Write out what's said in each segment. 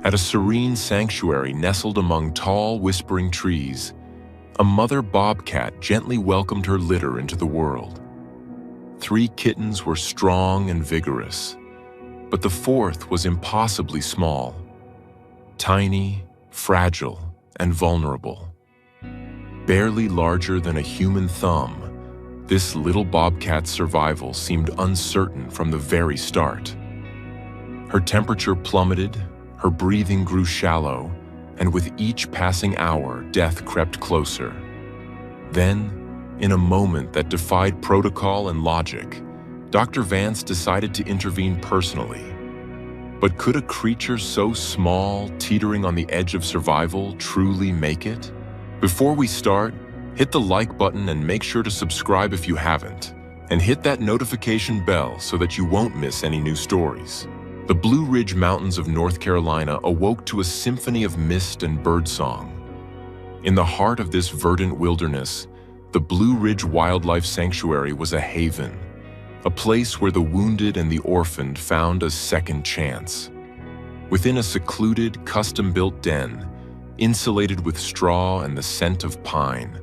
At a serene sanctuary nestled among tall, whispering trees, a mother bobcat gently welcomed her litter into the world. 3 kittens were strong and vigorous, but the 4th was impossibly small, tiny, fragile, and vulnerable. Barely larger than a human thumb, this little bobcat's survival seemed uncertain from the very start. Her temperature plummeted, her breathing grew shallow, and with each passing hour, death crept closer. Then, in a moment that defied protocol and logic, Dr. Vance decided to intervene personally. But could a creature so small, teetering on the edge of survival, truly make it? Before we start, hit the like button and make sure to subscribe if you haven't, and hit that notification bell so that you won't miss any new stories. The Blue Ridge Mountains of North Carolina awoke to a symphony of mist and birdsong. In the heart of this verdant wilderness, the Blue Ridge Wildlife Sanctuary was a haven, a place where the wounded and the orphaned found a second chance. Within a secluded, custom-built den, insulated with straw and the scent of pine,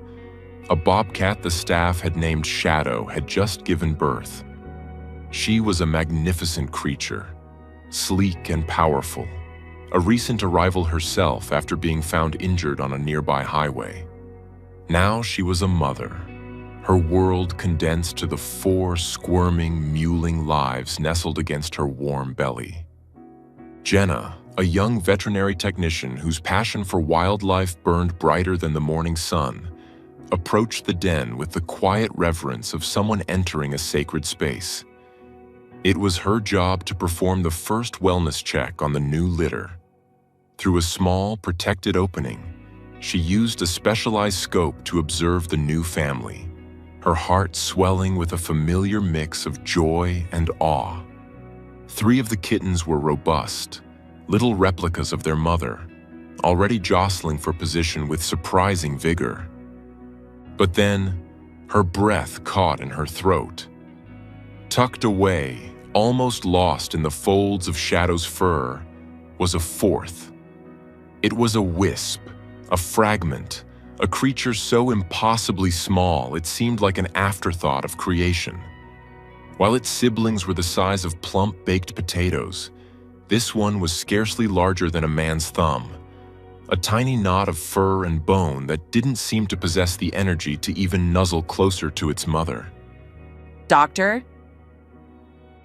a bobcat the staff had named Shadow had just given birth. She was a magnificent creature, sleek and powerful, a recent arrival herself after being found injured on a nearby highway. Now she was a mother, her world condensed to the 4 squirming, mewling lives nestled against her warm belly. Jenna, a young veterinary technician whose passion for wildlife burned brighter than the morning sun, approached the den with the quiet reverence of someone entering a sacred space. It was her job to perform the first wellness check on the new litter. Through a small, protected opening, she used a specialized scope to observe the new family, her heart swelling with a familiar mix of joy and awe. 3 of the kittens were robust, little replicas of their mother, already jostling for position with surprising vigor. But then, her breath caught in her throat. Tucked away, almost lost in the folds of Shadow's fur, was a 4th. It was a wisp, a fragment, a creature so impossibly small it seemed like an afterthought of creation. While its siblings were the size of plump baked potatoes, this one was scarcely larger than a man's thumb, a tiny knot of fur and bone that didn't seem to possess the energy to even nuzzle closer to its mother. Doctor?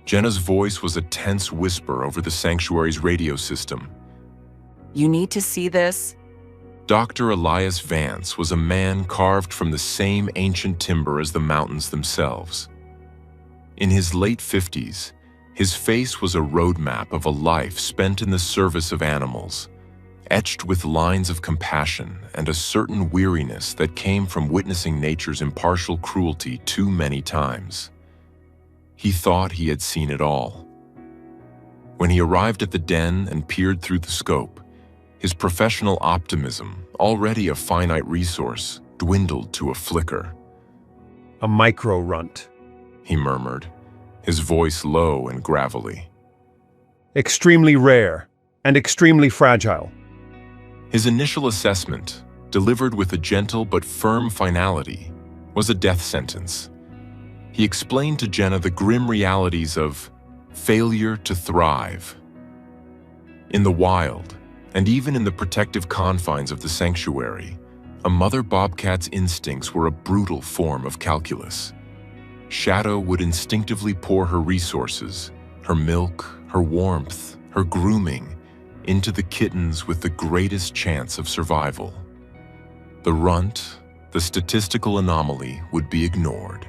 Jenna's voice was a tense whisper over the sanctuary's radio system. You need to see this. Dr. Elias Vance was a man carved from the same ancient timber as the mountains themselves. In his late 50s, his face was a roadmap of a life spent in the service of animals, etched with lines of compassion and a certain weariness that came from witnessing nature's impartial cruelty too many times. He thought he had seen it all. When he arrived at the den and peered through the scope, his professional optimism, already a finite resource, dwindled to a flicker. A micro-runt. He murmured, his voice low and gravelly. Extremely rare and extremely fragile. His initial assessment, delivered with a gentle but firm finality, was a death sentence. He explained to Jenna the grim realities of failure to thrive. In the wild, and even in the protective confines of the sanctuary, a mother bobcat's instincts were a brutal form of calculus. Shadow would instinctively pour her resources, her milk, her warmth, her grooming, into the kittens with the greatest chance of survival. The runt, the statistical anomaly, would be ignored.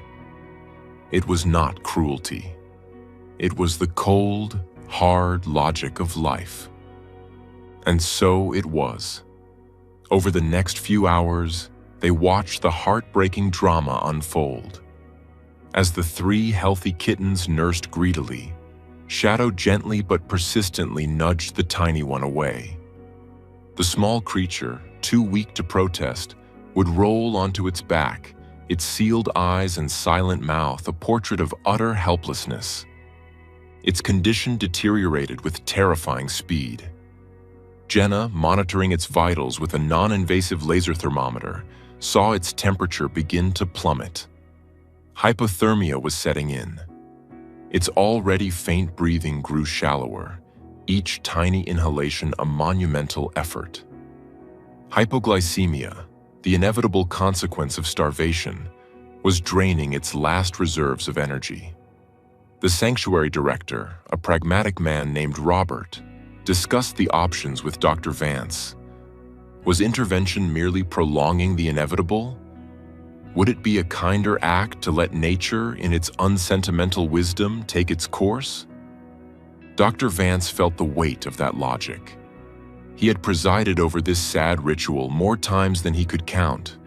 It was not cruelty. It was the cold, hard logic of life. And so it was. Over the next few hours, they watched the heartbreaking drama unfold. As the 3 healthy kittens nursed greedily, Shadow gently but persistently nudged the tiny one away. The small creature, too weak to protest, would roll onto its back, its sealed eyes and silent mouth a portrait of utter helplessness. Its condition deteriorated with terrifying speed. Jenna, monitoring its vitals with a non-invasive laser thermometer, saw its temperature begin to plummet. Hypothermia was setting in. Its already faint breathing grew shallower, each tiny inhalation a monumental effort. Hypoglycemia, the inevitable consequence of starvation, was draining its last reserves of energy. The sanctuary director, a pragmatic man named Robert, discussed the options with Dr. Vance. Was intervention merely prolonging the inevitable? Would it be a kinder act to let nature, in its unsentimental wisdom, take its course? Dr. Vance felt the weight of that logic. He had presided over this sad ritual more times than he could count.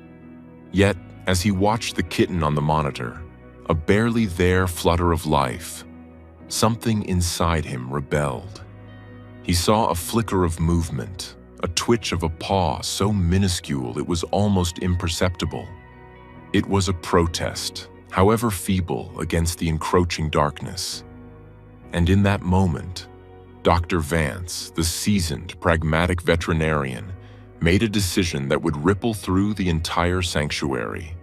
Yet, as he watched the kitten on the monitor, a barely there flutter of life, something inside him rebelled. He saw a flicker of movement, a twitch of a paw so minuscule it was almost imperceptible. It was a protest, however feeble, against the encroaching darkness. And in that moment, Dr. Vance, the seasoned, pragmatic veterinarian, made a decision that would ripple through the entire sanctuary.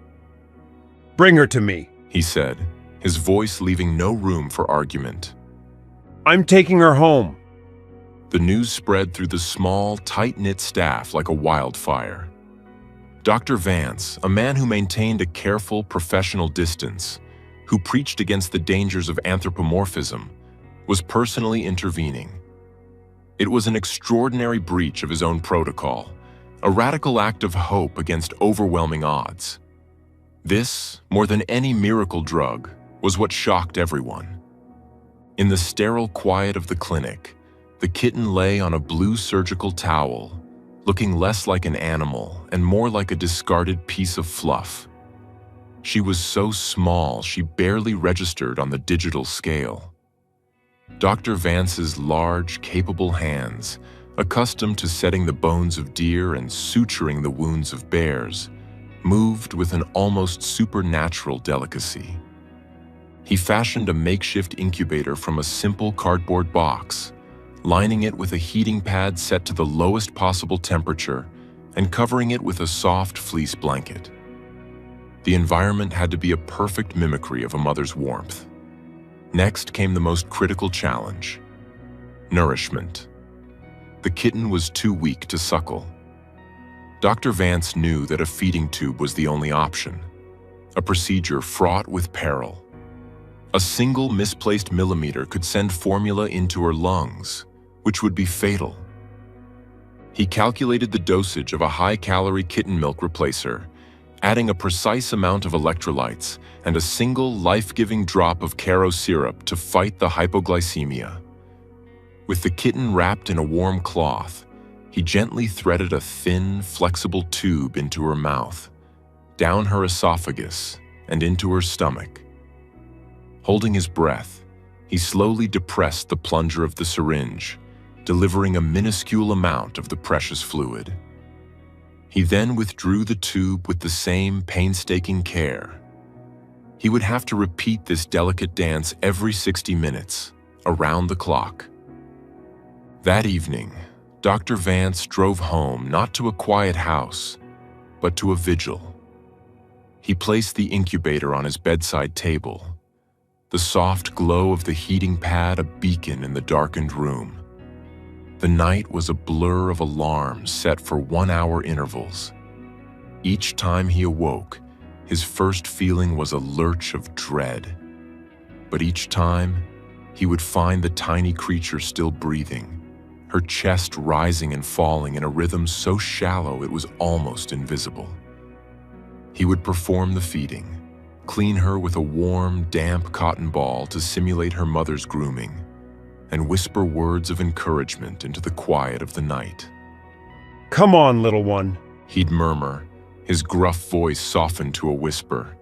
Bring her to me, He said, his voice leaving no room for argument. I'm taking her home. The news spread through the small, tight-knit staff like a wildfire. Dr. Vance, a man who maintained a careful, professional distance, who preached against the dangers of anthropomorphism, was personally intervening. It was an extraordinary breach of his own protocol, a radical act of hope against overwhelming odds. This, more than any miracle drug, was what shocked everyone. In the sterile quiet of the clinic, the kitten lay on a blue surgical towel, looking less like an animal and more like a discarded piece of fluff. She was so small she barely registered on the digital scale. Dr. Vance's large, capable hands, accustomed to setting the bones of deer and suturing the wounds of bears, moved with an almost supernatural delicacy. He fashioned a makeshift incubator from a simple cardboard box, lining it with a heating pad set to the lowest possible temperature and covering it with a soft fleece blanket. The environment had to be a perfect mimicry of a mother's warmth. Next came the most critical challenge: nourishment. The kitten was too weak to suckle. Dr. Vance knew that a feeding tube was the only option, a procedure fraught with peril. A single misplaced millimeter could send formula into her lungs, which would be fatal. He calculated the dosage of a high-calorie kitten milk replacer, adding a precise amount of electrolytes and a single life-giving drop of Caro syrup to fight the hypoglycemia. With the kitten wrapped in a warm cloth, he gently threaded a thin, flexible tube into her mouth, down her esophagus, and into her stomach. Holding his breath, he slowly depressed the plunger of the syringe, delivering a minuscule amount of the precious fluid. He then withdrew the tube with the same painstaking care. He would have to repeat this delicate dance every 60 minutes, around the clock. That evening, Dr. Vance drove home not to a quiet house, but to a vigil. He placed the incubator on his bedside table, the soft glow of the heating pad a beacon in the darkened room. The night was a blur of alarms set for 1-hour intervals. Each time he awoke, his first feeling was a lurch of dread. But each time, he would find the tiny creature still breathing, her chest rising and falling in a rhythm so shallow it was almost invisible. He would perform the feeding, clean her with a warm, damp cotton ball to simulate her mother's grooming, and whisper words of encouragement into the quiet of the night. Come on, little one. He'd murmur, his gruff voice softened to a whisper.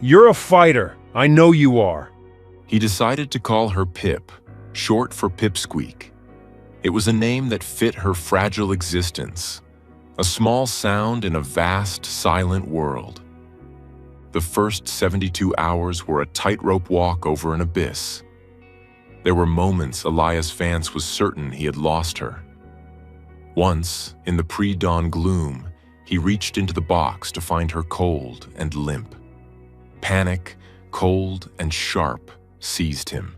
You're a fighter. I know you are. He decided to call her Pip, short for Pipsqueak. It was a name that fit her fragile existence, a small sound in a vast, silent world. The first 72 hours were a tightrope walk over an abyss. There were moments Elias Vance was certain he had lost her. Once, in the pre-dawn gloom, he reached into the box to find her cold and limp. Panic, cold and sharp, seized him.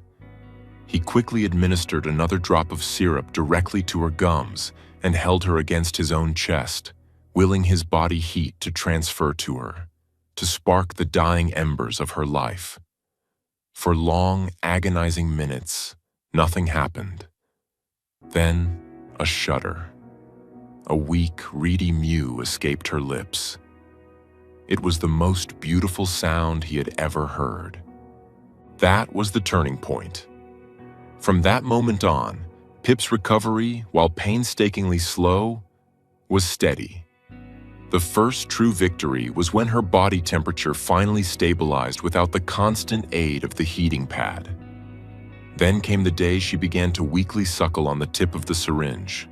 He quickly administered another drop of syrup directly to her gums and held her against his own chest, willing his body heat to transfer to her, to spark the dying embers of her life. For long, agonizing minutes, nothing happened. Then, a shudder. A weak, reedy mew escaped her lips. It was the most beautiful sound he had ever heard. That was the turning point. From that moment on, Pip's recovery, while painstakingly slow, was steady. The first true victory was when her body temperature finally stabilized without the constant aid of the heating pad. Then came the day she began to weakly suckle on the tip of the syringe,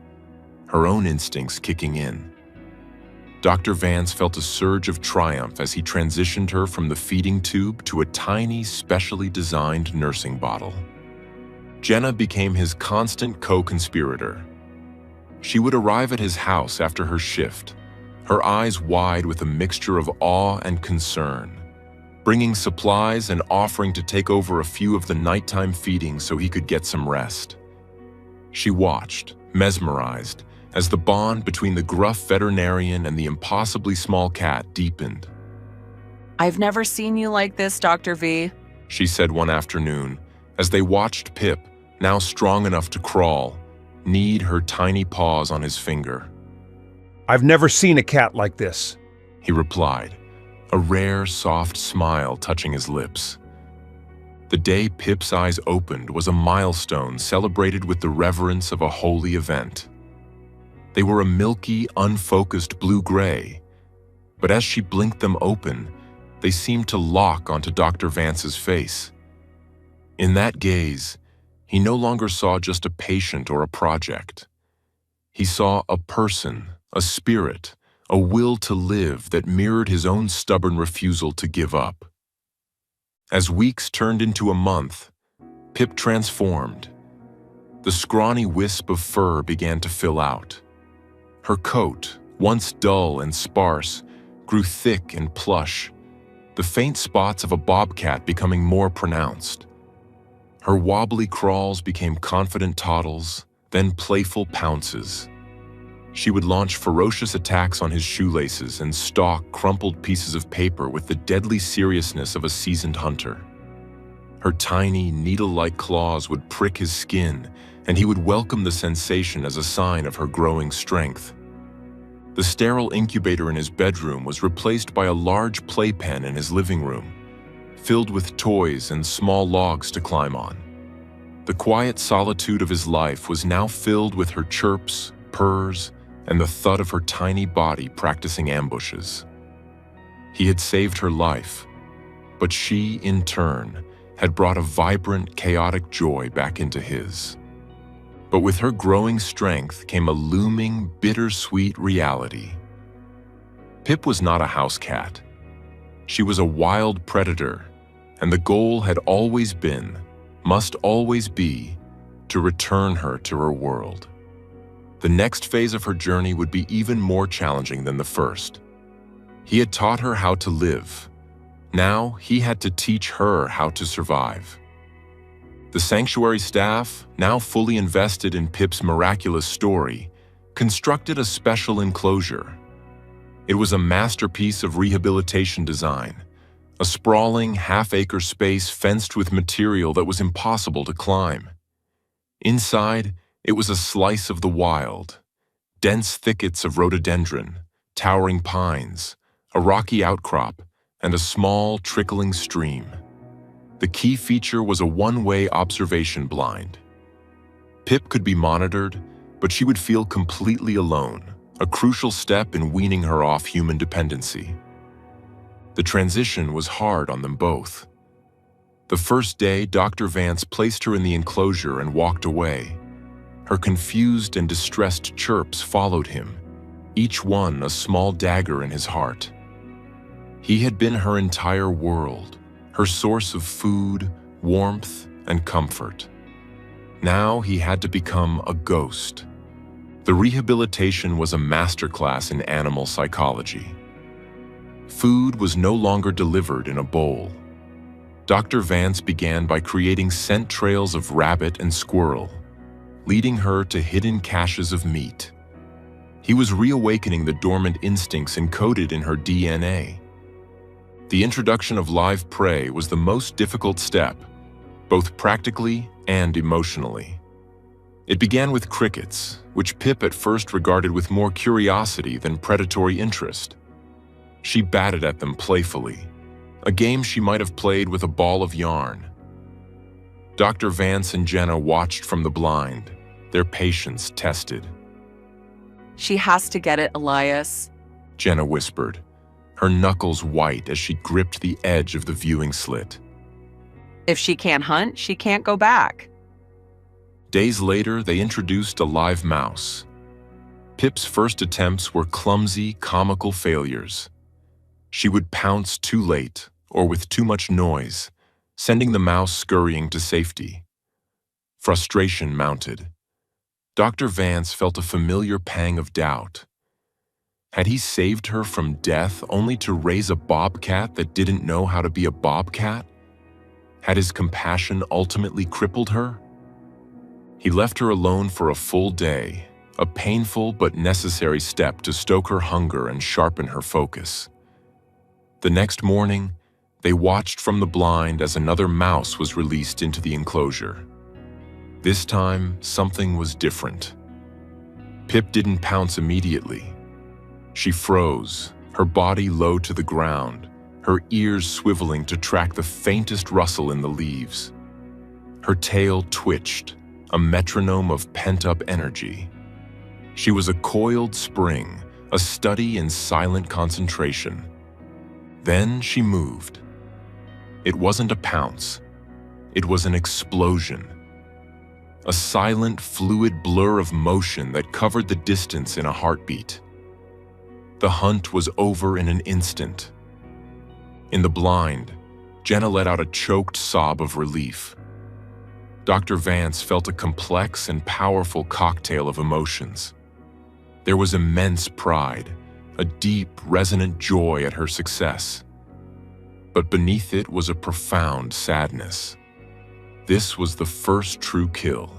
her own instincts kicking in. Dr. Vance felt a surge of triumph as he transitioned her from the feeding tube to a tiny, specially designed nursing bottle. Jenna became his constant co-conspirator. She would arrive at his house after her shift, her eyes wide with a mixture of awe and concern, bringing supplies and offering to take over a few of the nighttime feedings so he could get some rest. She watched, mesmerized, as the bond between the gruff veterinarian and the impossibly small cat deepened. I've never seen you like this, Dr. V, she said one afternoon, as they watched Pip, now strong enough to crawl, knead her tiny paws on his finger. I've never seen a cat like this, he replied, a rare, soft smile touching his lips. The day Pip's eyes opened was a milestone celebrated with the reverence of a holy event. They were a milky, unfocused blue-gray, but as she blinked them open, they seemed to lock onto Dr. Vance's face. In that gaze, he no longer saw just a patient or a project. He saw a person, a spirit, a will to live that mirrored his own stubborn refusal to give up. As weeks turned into a month, Pip transformed. The scrawny wisp of fur began to fill out. Her coat, once dull and sparse, grew thick and plush, the faint spots of a bobcat becoming more pronounced. Her wobbly crawls became confident toddles, then playful pounces. She would launch ferocious attacks on his shoelaces and stalk crumpled pieces of paper with the deadly seriousness of a seasoned hunter. Her tiny, needle-like claws would prick his skin, and he would welcome the sensation as a sign of her growing strength. The sterile incubator in his bedroom was replaced by a large playpen in his living room, filled with toys and small logs to climb on. The quiet solitude of his life was now filled with her chirps, purrs, and the thud of her tiny body practicing ambushes. He had saved her life, but she, in turn, had brought a vibrant, chaotic joy back into his. But with her growing strength came a looming, bittersweet reality. Pip was not a house cat. She was a wild predator, and the goal had always been, must always be, to return her to her world. The next phase of her journey would be even more challenging than the first. He had taught her how to live. Now he had to teach her how to survive. The sanctuary staff, now fully invested in Pip's miraculous story, constructed a special enclosure. It was a masterpiece of rehabilitation design, a sprawling half-acre space fenced with material that was impossible to climb. Inside, it was a slice of the wild, dense thickets of rhododendron, towering pines, a rocky outcrop, and a small, trickling stream. The key feature was a one-way observation blind. Pip could be monitored, but she would feel completely alone, a crucial step in weaning her off human dependency. The transition was hard on them both. The first day, Dr. Vance placed her in the enclosure and walked away. Her confused and distressed chirps followed him, each one a small dagger in his heart. He had been her entire world, her source of food, warmth, and comfort. Now he had to become a ghost. The rehabilitation was a masterclass in animal psychology. Food was no longer delivered in a bowl. Dr. Vance began by creating scent trails of rabbit and squirrel, leading her to hidden caches of meat. He was reawakening the dormant instincts encoded in her DNA. The introduction of live prey was the most difficult step, both practically and emotionally. It began with crickets, which Pip at first regarded with more curiosity than predatory interest. She batted at them playfully, a game she might have played with a ball of yarn. Dr. Vance and Jenna watched from the blind, their patience tested. She has to get it, Elias. Jenna whispered, her knuckles white as she gripped the edge of the viewing slit. If she can't hunt, she can't go back. Days later, they introduced a live mouse. Pip's first attempts were clumsy, comical failures. She would pounce too late or with too much noise, sending the mouse scurrying to safety. Frustration mounted. Dr. Vance felt a familiar pang of doubt. Had he saved her from death only to raise a bobcat that didn't know how to be a bobcat? Had his compassion ultimately crippled her? He left her alone for a full day, a painful but necessary step to stoke her hunger and sharpen her focus. The next morning, they watched from the blind as another mouse was released into the enclosure. This time, something was different. Pip didn't pounce immediately. She froze, her body low to the ground, her ears swiveling to track the faintest rustle in the leaves. Her tail twitched, a metronome of pent-up energy. She was a coiled spring, a study in silent concentration. Then she moved. It wasn't a pounce. It was an explosion. A silent, fluid blur of motion that covered the distance in a heartbeat. The hunt was over in an instant. In the blind, Jenna let out a choked sob of relief. Dr. Vance felt a complex and powerful cocktail of emotions. There was immense pride, a deep, resonant joy at her success. But beneath it was a profound sadness. This was the first true kill,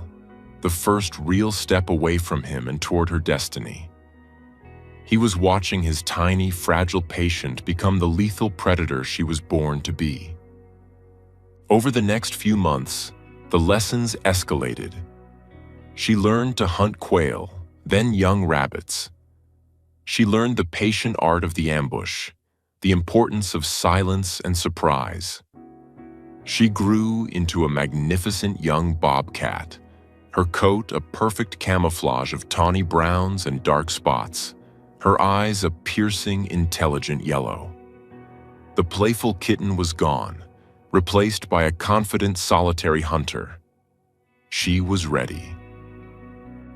the first real step away from him and toward her destiny. He was watching his tiny, fragile patient become the lethal predator she was born to be. Over the next few months, the lessons escalated. She learned to hunt quail, then young rabbits. She learned the patient art of the ambush, the importance of silence and surprise. She grew into a magnificent young bobcat, her coat a perfect camouflage of tawny browns and dark spots, her eyes a piercing, intelligent yellow. The playful kitten was gone, replaced by a confident, solitary hunter. She was ready.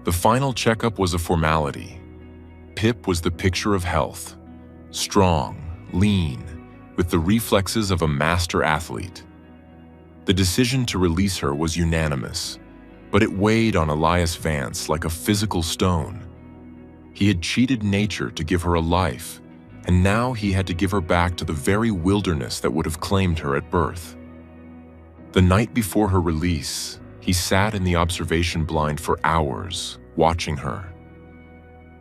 The final checkup was a formality. Pip was the picture of health, strong, lean, with the reflexes of a master athlete. The decision to release her was unanimous, but it weighed on Elias Vance like a physical stone. He had cheated nature to give her a life, and now he had to give her back to the very wilderness that would have claimed her at birth. The night before her release, he sat in the observation blind for hours, watching her.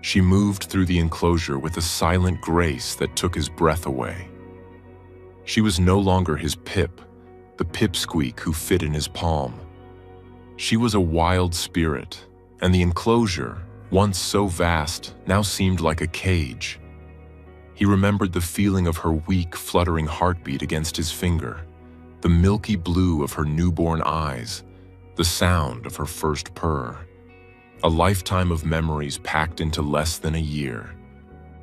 She moved through the enclosure with a silent grace that took his breath away. She was no longer his Pip, the pipsqueak who fit in his palm. She was a wild spirit, and the enclosure, once so vast, now seemed like a cage. He remembered the feeling of her weak, fluttering heartbeat against his finger, the milky blue of her newborn eyes, the sound of her first purr. A lifetime of memories packed into less than a year.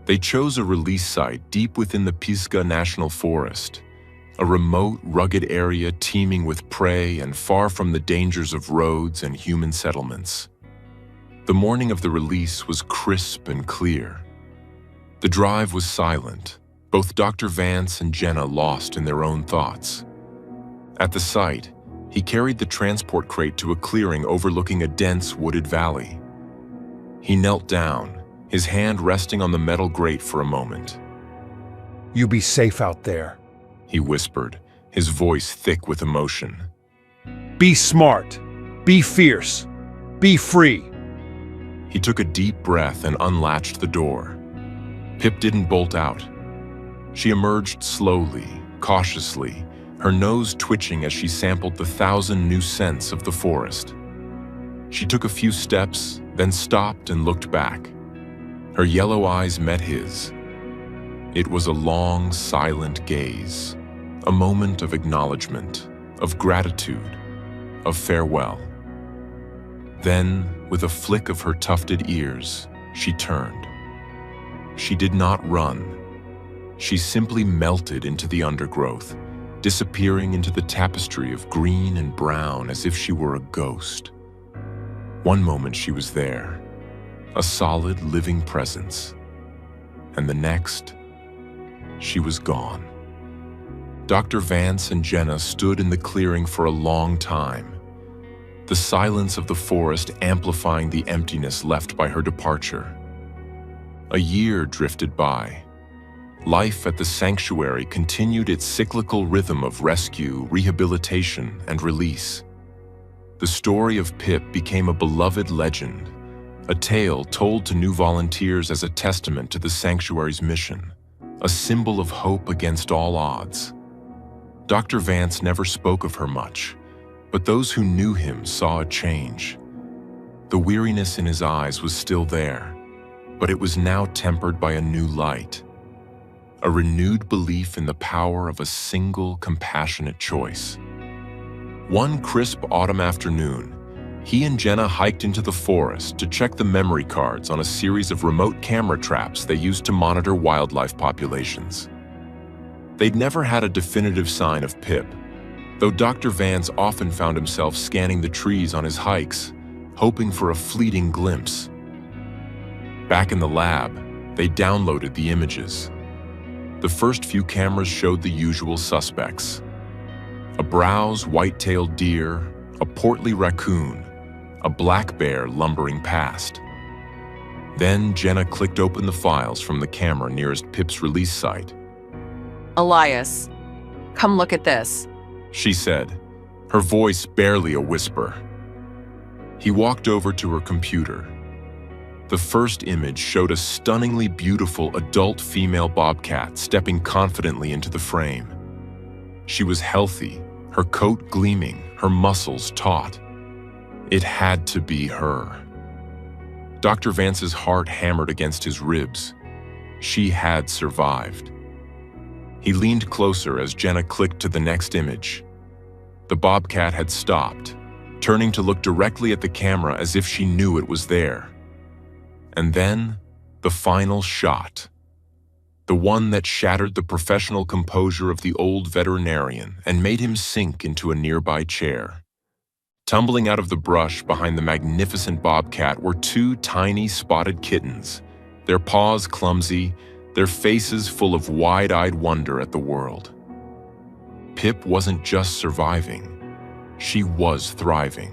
They chose a release site deep within the Pisgah National Forest, a remote, rugged area teeming with prey and far from the dangers of roads and human settlements. The morning of the release was crisp and clear. The drive was silent, both Dr. Vance and Jenna lost in their own thoughts. At the site, he carried the transport crate to a clearing overlooking a dense wooded valley. He knelt down, his hand resting on the metal grate for a moment. You be safe out there. He whispered, his voice thick with emotion. Be smart. Be fierce. Be free. He took a deep breath and unlatched the door. Pip didn't bolt out. She emerged slowly, cautiously, her nose twitching as she sampled the 1,000 new scents of the forest. She took a few steps, then stopped and looked back. Her yellow eyes met his. It was a long, silent gaze, a moment of acknowledgement, of gratitude, of farewell. Then, with a flick of her tufted ears, she turned. She did not run. She simply melted into the undergrowth, disappearing into the tapestry of green and brown as if she were a ghost. One moment she was there, a solid living presence, and the next, she was gone. Dr. Vance and Jenna stood in the clearing for a long time, the silence of the forest amplifying the emptiness left by her departure. A year drifted by. Life at the sanctuary continued its cyclical rhythm of rescue, rehabilitation, and release. The story of Pip became a beloved legend, a tale told to new volunteers as a testament to the sanctuary's mission, a symbol of hope against all odds. Dr. Vance never spoke of her much, but those who knew him saw a change. The weariness in his eyes was still there, but it was now tempered by a new light, a renewed belief in the power of a single compassionate choice. One crisp autumn afternoon, he and Jenna hiked into the forest to check the memory cards on a series of remote camera traps they used to monitor wildlife populations. They'd never had a definitive sign of Pip, though Dr. Vance often found himself scanning the trees on his hikes, hoping for a fleeting glimpse. Back in the lab, they downloaded the images. The first few cameras showed the usual suspects: a browse white-tailed deer, a portly raccoon, a black bear lumbering past. Then Jenna clicked open the files from the camera nearest Pip's release site. Elias, come look at this. She said, her voice barely a whisper. He walked over to her computer. The first image showed a stunningly beautiful adult female bobcat stepping confidently into the frame. She was healthy, her coat gleaming, her muscles taut. It had to be her. Dr. Vance's heart hammered against his ribs. She had survived. He leaned closer as Jenna clicked to the next image. The bobcat had stopped, turning to look directly at the camera as if she knew it was there. And then, the final shot. The one that shattered the professional composure of the old veterinarian and made him sink into a nearby chair. Tumbling out of the brush behind the magnificent bobcat were two tiny spotted kittens, their paws clumsy, their faces full of wide-eyed wonder at the world. Pip wasn't just surviving, she was thriving.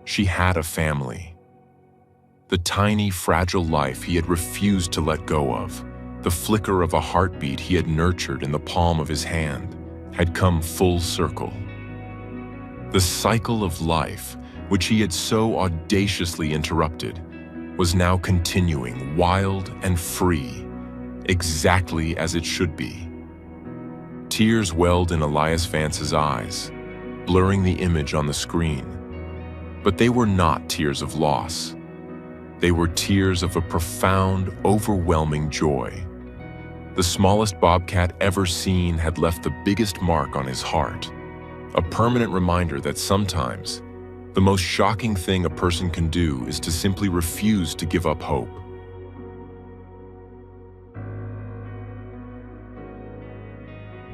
She had a family. The tiny, fragile life he had refused to let go of, the flicker of a heartbeat he had nurtured in the palm of his hand, had come full circle. The cycle of life, which he had so audaciously interrupted, was now continuing wild and free, exactly as it should be. Tears welled in Elias Vance's eyes, blurring the image on the screen. But they were not tears of loss. They were tears of a profound, overwhelming joy. The smallest bobcat ever seen had left the biggest mark on his heart, a permanent reminder that sometimes the most shocking thing a person can do is to simply refuse to give up hope.